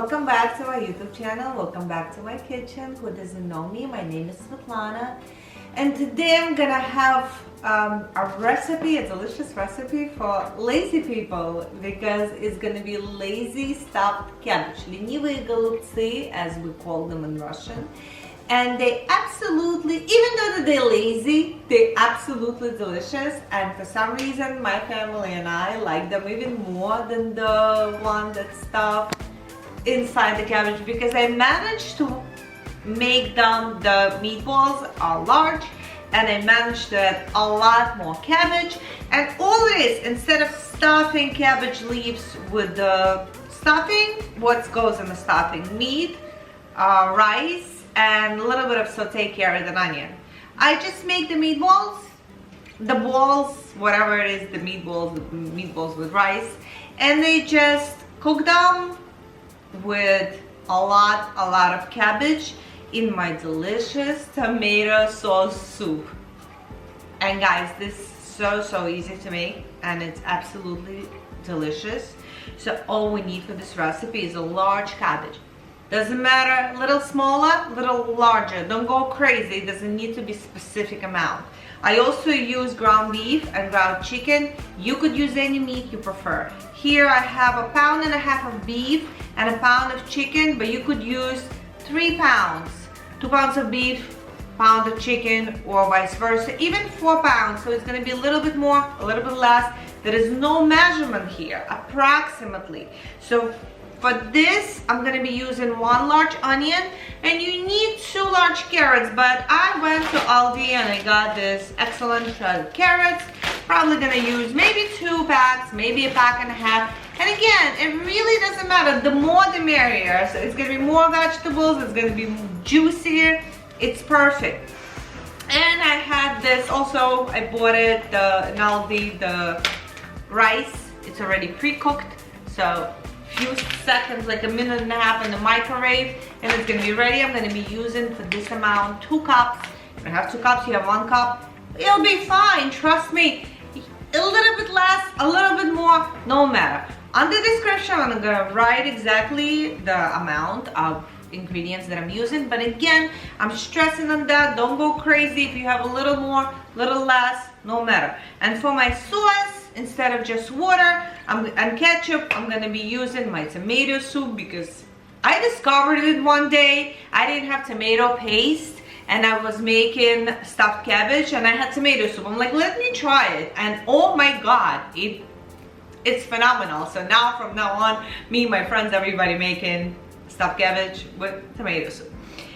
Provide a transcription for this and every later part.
welcome back to my YouTube channel. Welcome back to my kitchen. Who doesn't know me, my name is Svetlana. And today I'm gonna have a recipe, a delicious recipe for lazy people, because it's gonna be lazy stuffed cabbage. Lenevi Golubsti, as we call them in Russian. And they absolutely, even though they're lazy, they're absolutely delicious. And for some reason, my family and I like them even more than the one that's stuffed inside the cabbage, because I managed to make them, the meatballs are large, and I managed to add a lot more cabbage. And all it is, instead of stuffing cabbage leaves with the stuffing, what goes in the stuffing? Meat, rice, and a little bit of sauteed carrot and onion. I just make the meatballs, the balls, whatever it is, the meatballs with rice, and they just cook them with a lot of cabbage in my delicious tomato sauce soup. And guys, this is so easy to make, and it's absolutely delicious. So all we need for this recipe is a large cabbage. Doesn't matter, little smaller, little larger. Don't go crazy. It doesn't need to be specific amount. I also use ground beef and ground chicken. You could use any meat you prefer. Here I have 1.5 pounds of beef and 1 pound of chicken, but you could use 3 pounds. 2 pounds of beef, pound of chicken, or vice versa. Even 4 pounds, so it's gonna be a little bit more, a little bit less. There is no measurement here, approximately. So for this, I'm gonna be using 1 large onion, and you need 2 large carrots, but I went to Aldi and I got this excellent shredded carrots. Probably gonna use maybe 2 packs, maybe 1.5 packs. And again, it really doesn't matter, the more the merrier. So it's gonna be more vegetables, it's gonna be juicier, it's perfect. And I had this also, I bought it in Aldi, the rice, it's already pre-cooked, so few seconds, like 1.5 minutes in the microwave, and it's gonna be ready. I'm gonna be using for this amount 2 cups. If you have 2 cups, you have 1 cup. It'll be fine, trust me. A little bit less, a little bit more, no matter. On the description, I'm gonna write exactly the amount of ingredients that I'm using, but again, I'm stressing on that. Don't go crazy. If you have a little more, little less, no matter. And for my sauce, instead of just water and ketchup, I'm gonna be using my tomato soup, because I discovered it one day. I didn't have tomato paste, and I was making stuffed cabbage, and I had tomato soup. I'm like, let me try it, and oh my god, it's phenomenal. So now, from now on, me, my friends, everybody making stuffed cabbage with tomato soup.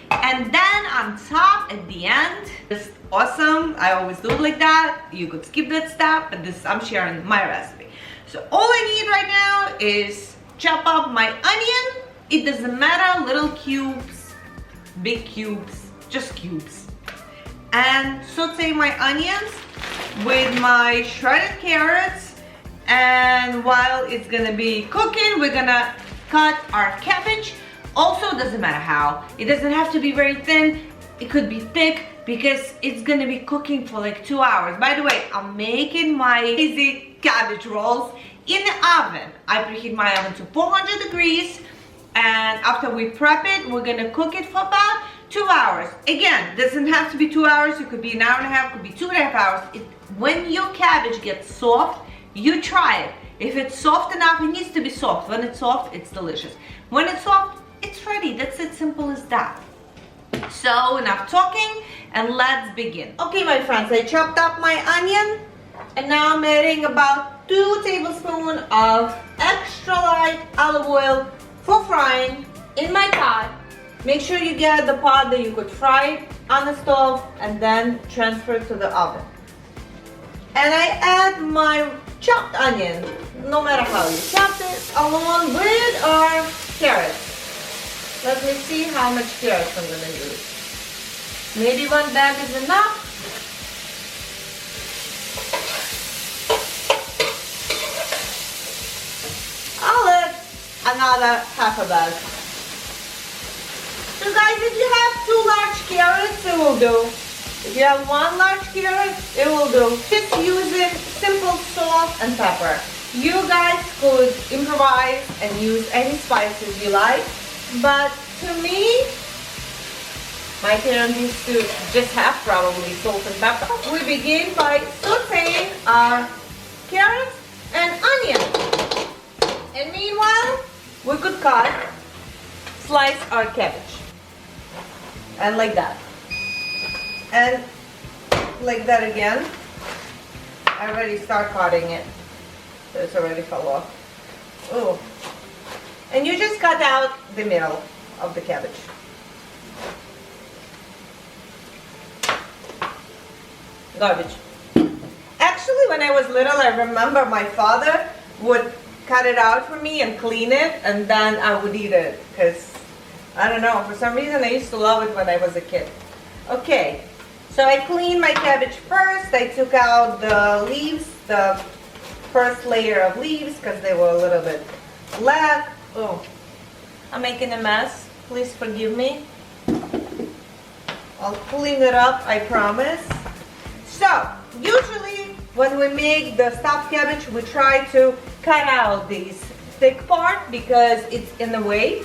And then on top, at the end, just awesome. I always do it like that. You could skip that step, but this, I'm sharing my recipe. So all I need right now is chop up my onion. It doesn't matter, little cubes, big cubes, just cubes. And saute my onions with my shredded carrots. And while it's gonna be cooking, we're gonna cut our cabbage. Also, doesn't matter how. It doesn't have to be very thin. It could be thick, because it's gonna be cooking for like 2 hours. By the way, I'm making my easy cabbage rolls in the oven. I preheat my oven to 400 degrees, and after we prep it, we're gonna cook it for about 2 hours. Again, doesn't have to be 2 hours. It could be 1.5 hours, could be 2.5 hours. When your cabbage gets soft, you try it. If it's soft enough, it needs to be soft. When it's soft, it's delicious. When it's soft, it's ready. That's it, simple as that. So enough talking, and let's begin. Okay, my friends, I chopped up my onion, and now I'm adding about 2 tablespoons of extra light olive oil for frying in my pot. Make sure you get the pot that you could fry it on the stove, and then transfer it to the oven. And I add my chopped onion, no matter how you chopped it, along with our carrots. Let me see how much carrots I'm gonna use. Maybe 1 bag is enough. I'll add another 1/2 bag. So guys, if you have 2 large carrots, it will do. If you have 1 large carrot, it will do. Just using simple salt and pepper. You guys could improvise and use any spices you like, but to me, my parents used to just have probably salt and pepper. We begin by sauteing our carrots and onions. And meanwhile, we could slice our cabbage. And like that. And like that again. I already start cutting it. So it's already fell off. Oh. And you just cut out the middle of the cabbage. Garbage. Actually, when I was little, I remember my father would cut it out for me and clean it, and then I would eat it, because I don't know, for some reason I used to love it when I was a kid. Okay, so I cleaned my cabbage first. I took out the leaves, the first layer of leaves, because they were a little bit black. Oh, I'm making a mess. Please forgive me. I'll clean it up, I promise. So, usually when we make the stuffed cabbage, we try to cut out this thick part because it's in the way.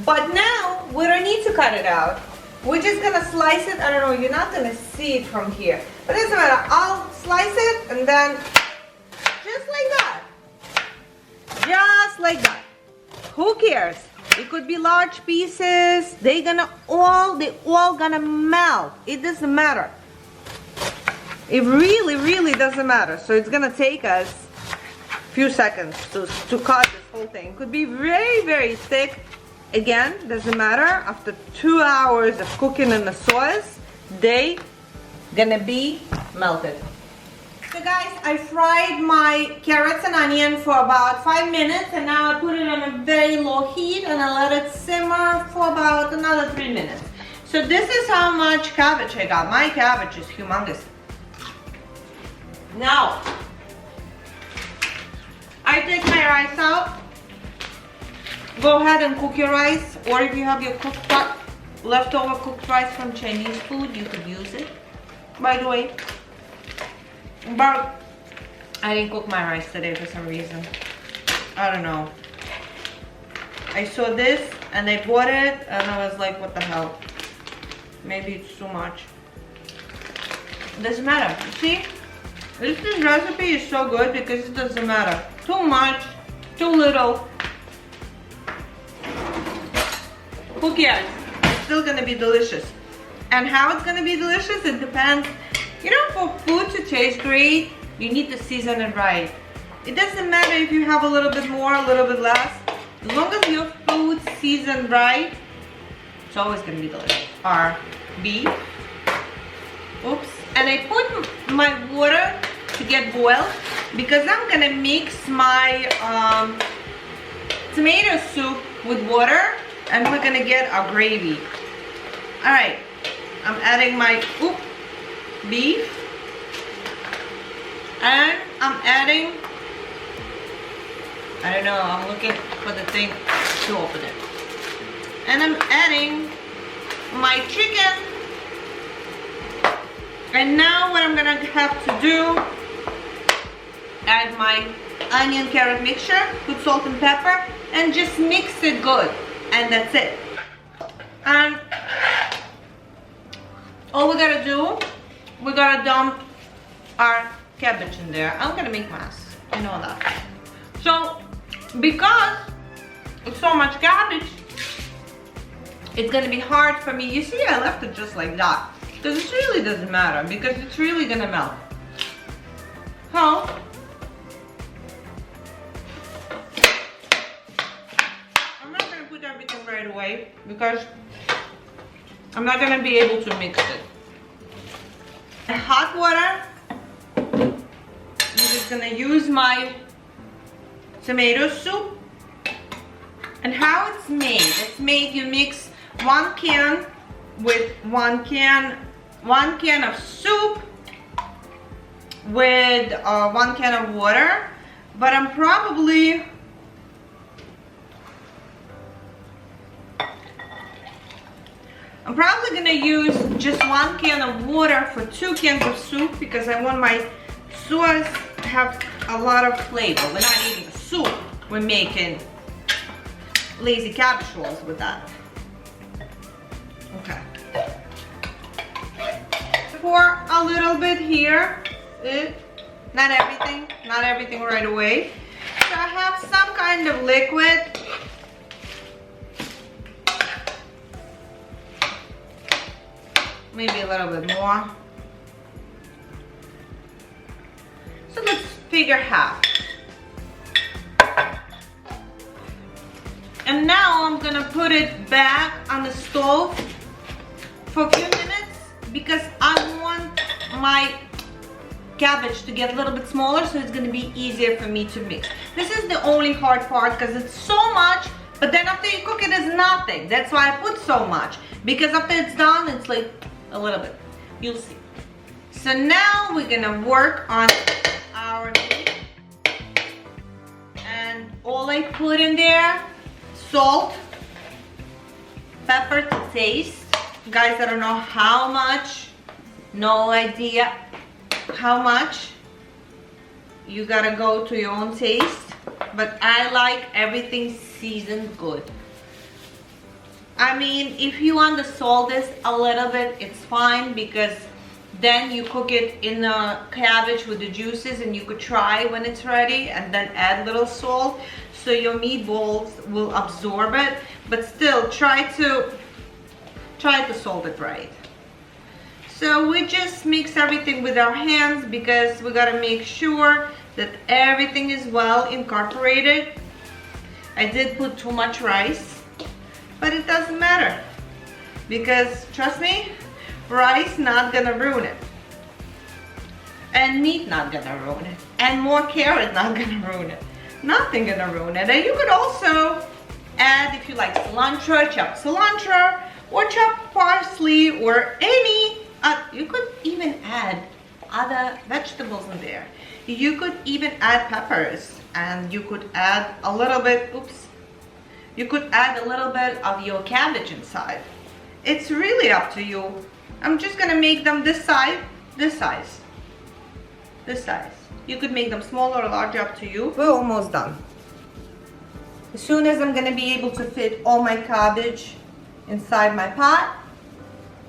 But now, we don't need to cut it out. We're just gonna slice it. I don't know, you're not gonna see it from here. But it doesn't matter, I'll slice it and then just like that. Just like that. Who cares? It could be large pieces. They all gonna melt. It doesn't matter. It really doesn't matter. So it's gonna take us a few seconds to cut this whole thing. It could be very thick. Again, doesn't matter. After 2 hours of cooking in the sauce, they gonna be melted. So guys, I fried my carrots and onion for about 5 minutes, and now I put it on a very low heat and I let it simmer for about another 3 minutes. So this is how much cabbage I got. My cabbage is humongous. Now, I take my rice out. Go ahead and cook your rice, or if you have your leftover cooked rice from Chinese food, you could use it, by the way. But I didn't cook my rice today for some reason. I don't know. I saw this and I bought it and I was like, what the hell? Maybe it's too much. It doesn't matter. See? This recipe is so good because it doesn't matter. Too much, too little. Who cares? It's still gonna be delicious. And how it's gonna be delicious, it depends. You know, for food to taste great, you need to season it right. It doesn't matter if you have a little bit more, a little bit less. As long as your food's seasoned right, it's always gonna be delicious. Our beef. Oops. And I put my water to get boiled because I'm gonna mix my tomato soup with water and we're gonna get our gravy. Alright, I'm adding my beef and I'm adding, I don't know, I'm looking for the thing to open it. And I'm adding my chicken. And now what I'm gonna have to do, add my onion carrot mixture with salt and pepper and just mix it good. And that's it. And all we gotta do, we gotta dump our cabbage in there. I'm gonna make mess, you know that. So, because it's so much cabbage, it's gonna be hard for me. You see, I left it just like that. Because it really doesn't matter, because it's really gonna melt. So, I'm not gonna put everything right away, because I'm not gonna be able to mix it. Hot water, I'm just gonna use my tomato soup. And how it's made, you mix 1 can with 1 can of soup with 1 can of water, but I'm probably gonna use just 1 can of water for 2 cans of soup because I want my sauce to have a lot of flavor. We're not eating a soup. We're making lazy cabbage rolls with that. Okay. Pour a little bit here. Not everything right away. So I have some kind of liquid. Maybe a little bit more. So let's figure half. And now I'm gonna put it back on the stove for a few minutes because I want my cabbage to get a little bit smaller, so it's gonna be easier for me to mix. This is the only hard part because it's so much, but then after you cook it, it's nothing. That's why I put so much, because after it's done, it's like a little bit. You'll see. So now we're gonna work on our meat. And all I put in there, salt, pepper to taste. Guys, I don't know how much, no idea how much. You gotta go to your own taste, but I like everything seasoned good. I mean, if you want to salt this a little bit, it's fine, because then you cook it in the cabbage with the juices and you could try when it's ready and then add little salt so your meatballs will absorb it, but still try to salt it right. So we just mix everything with our hands because we gotta make sure that everything is well incorporated. I did put too much rice, but it doesn't matter because trust me, rice not gonna ruin it, and meat not gonna ruin it, and more carrot not gonna ruin it. Nothing gonna ruin it. And you could also add, if you like cilantro, chop cilantro, or chop parsley, or any. You could even add other vegetables in there. You could even add peppers, and you could add a little bit. You could add a little bit of your cabbage inside. It's really up to you. I'm just gonna make them this size, this size, this size. You could make them smaller or larger, up to you. We're almost done. As soon as I'm gonna be able to fit all my cabbage inside my pot,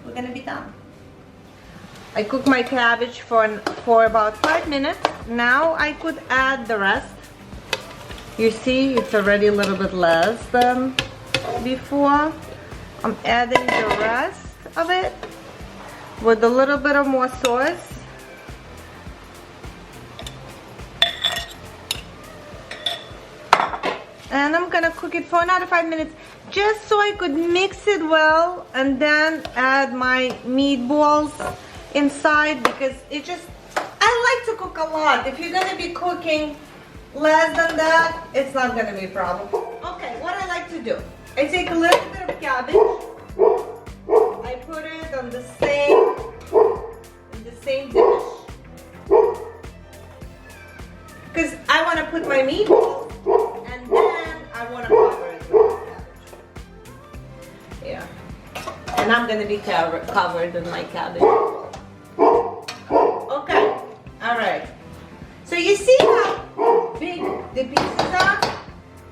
we're gonna be done. I cook my cabbage for about 5 minutes. Now I could add the rest. You see, it's already a little bit less than before. I'm adding the rest of it with a little bit of more sauce. And I'm gonna cook it for another 5 minutes just so I could mix it well and then add my meatballs inside, because it just, I like to cook a lot. If you're gonna be cooking less than that, it's not gonna be a problem. Okay, what I like to do, I take a little bit of cabbage, I put it on the same dish, because I want to put my meatballs and then I want to cover it with cabbage. Yeah, and I'm gonna be covered with my cabbage. Okay, all right. So you see how big the pieces are?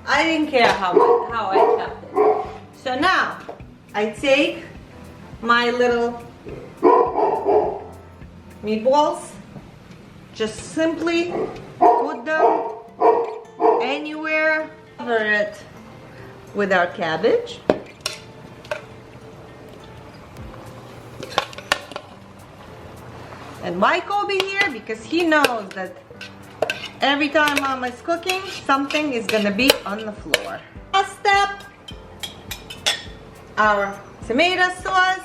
I didn't care how I kept it. So now I take my little meatballs, just simply put them anywhere, cover it with our cabbage. And why Kobe here? Because he knows that every time Mama's cooking, something is gonna be on the floor. Last step, our tomato sauce.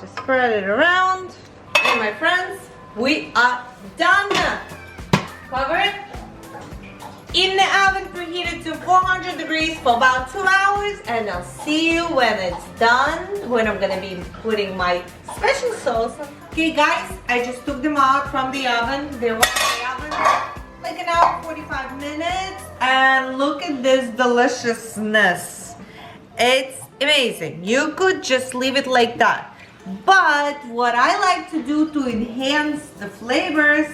Just spread it around. And my friends, we are done. Cover it. In the oven preheated to 400 degrees for about 2 hours, and I'll see you when it's done, when I'm gonna be putting my special sauce. Okay guys, I just took them out from the oven. They were in the oven like an hour, 45 minutes, and look at this deliciousness. It's amazing. You could just leave it like that. But what I like to do to enhance the flavors,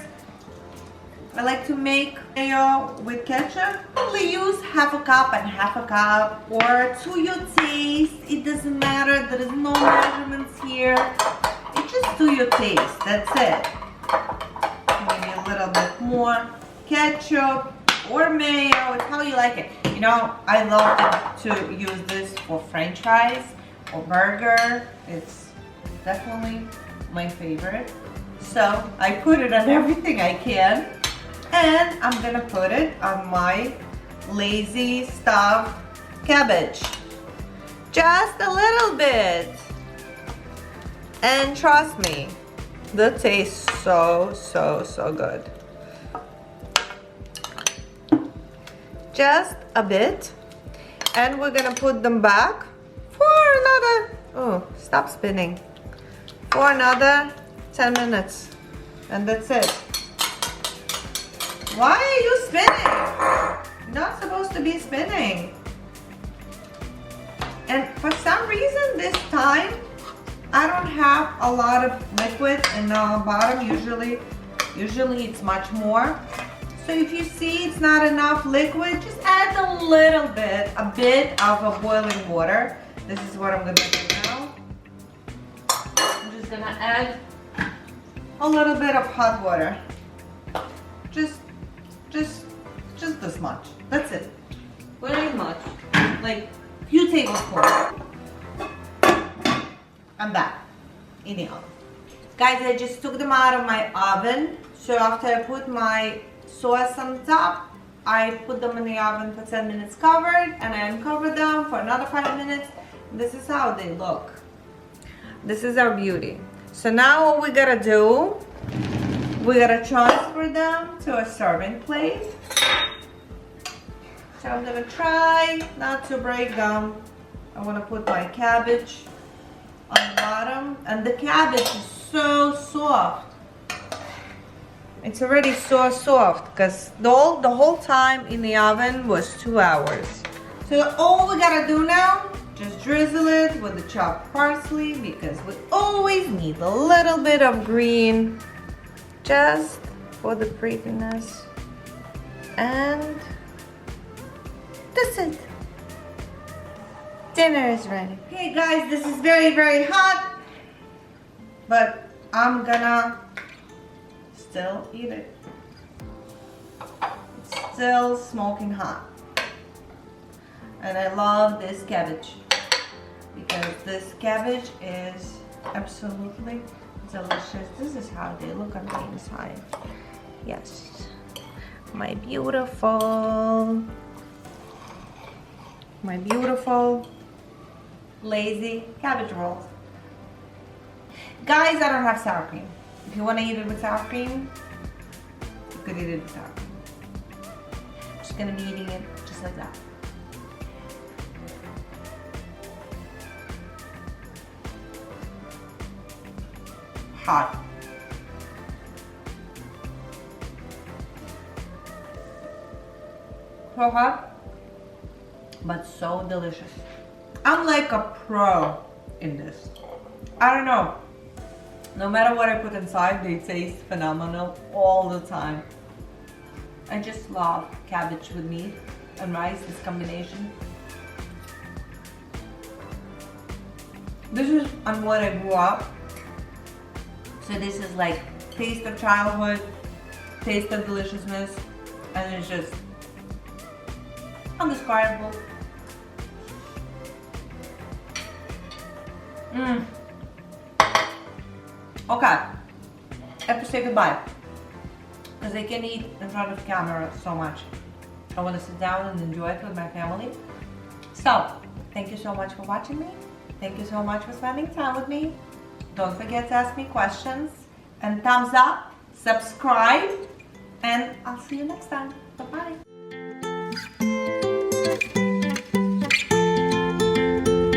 I like to make mayo with ketchup. Only use half a cup and half a cup, or to your taste. It doesn't matter. There is no measurements here. It's just to your taste. That's it. Maybe a little bit more ketchup or mayo. It's how you like it. You know, I love to use this for French fries or burger. It's definitely my favorite. So I put it on everything I can. And I'm gonna put it on my lazy stuffed cabbage. Just a little bit. And trust me, the taste so good. Just a bit. And we're gonna put them back for another, oh, stop spinning. For another 10 minutes. And that's it. Why are you spinning? You're not supposed to be spinning. And for some reason this time, I don't have a lot of liquid in the bottom. Usually it's much more. So if you see it's not enough liquid, just add a little bit, a bit of a boiling water. This is what I'm gonna do now. I'm just gonna add a little bit of hot water. Just this much. That's it. Very much. Like a few tablespoons. And that in the oven. Guys, I just took them out of my oven. So after I put my sauce on top, I put them in the oven for 10 minutes covered, and I uncovered them for another 5 minutes. This is how they look. This is our beauty. So now what we gotta do, we gotta transfer them to a serving plate. So I'm gonna try not to break them. I wanna put my cabbage on the bottom, and the cabbage is so soft. It's already so soft because the whole time in the oven was 2 hours. So all we gotta do now, just drizzle it with the chopped parsley, because we always need a little bit of green just for the prettiness. And that's it. Dinner is ready. Hey guys, this is very hot, but I'm gonna still eat it. It's still smoking hot. And I love this cabbage because this cabbage is absolutely delicious. This is how they look on the inside. Yes, my beautiful lazy cabbage rolls. Guys, I don't have sour cream. If you want to eat it with sour cream, you could eat it with sour cream. I'm just gonna be eating it just like that. Hot. So hot, but so delicious. I'm like a pro in this. I don't know. No matter what I put inside, they taste phenomenal all the time. I just love cabbage with meat and rice, this combination. This is on what I grew up. So this is like taste of childhood, taste of deliciousness, and it's just undescribable. Okay, I have to say goodbye because I can eat in front of the camera so much. I want to sit down and enjoy it with my family. So, thank you so much for watching me. Thank you so much for spending time with me. Don't forget to ask me questions, and thumbs up, subscribe, and I'll see you next time. Bye-bye.